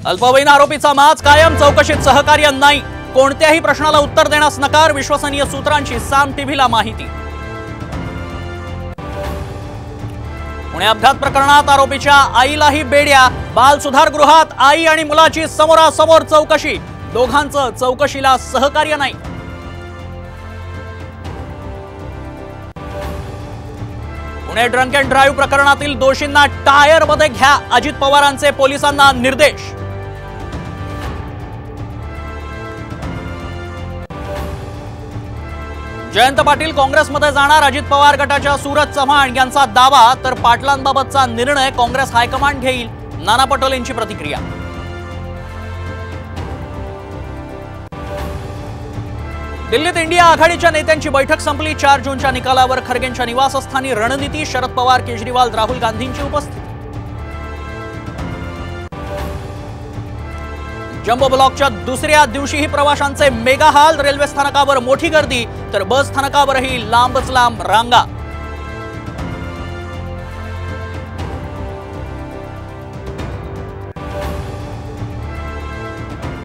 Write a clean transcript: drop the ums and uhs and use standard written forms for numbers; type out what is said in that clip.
अल्पवयीन आरोपीचा माज कायम, चौकशीत सहकार्य नाही। कोणत्याही प्रश्नाला उत्तर देण्यास नकार, विश्वसनीय सूत्रांची साम टीव्हीला माहिती। पुणे अपघात प्रकरणात आरोपीच्या आईलाही बेड्या, बाल सुधारगृहात आई आणि मुलाची समोरासमोर चौकशी, दोघांचं चौकशीला सहकार्य नाही। पुणे ड्रंक अँड ड्राईव्ह प्रकरणातील दोषींना टायरमध्ये घ्या, अजित पवारांचे पोलिसांना निर्देश। जयंत पाटील काँग्रेसमध्ये जाणार, अजित पवार गटाच्या सूरज चव्हाण यांचा दावा, तर पाटलांबाबतचा निर्णय काँग्रेस हायकमांड घेईल, नाना पटोलेंची प्रतिक्रिया। दिल्लीत इंडिया आघाडीच्या नेत्यांची बैठक संपली, 4 जूनच्या निकालावर खरगेंच्या निवासस्थानी रणनीती, शरद पवार, केजरीवाल, राहुल गांधींची उपस्थिती। जम्बो ब्लॉकच्या दुसऱ्या दिवशीही प्रवाशांचे मेगा हाल, रेल्वे स्थानकावर मोठी गर्दी, तर बस स्थानकावरही लांबच लांब रांगा।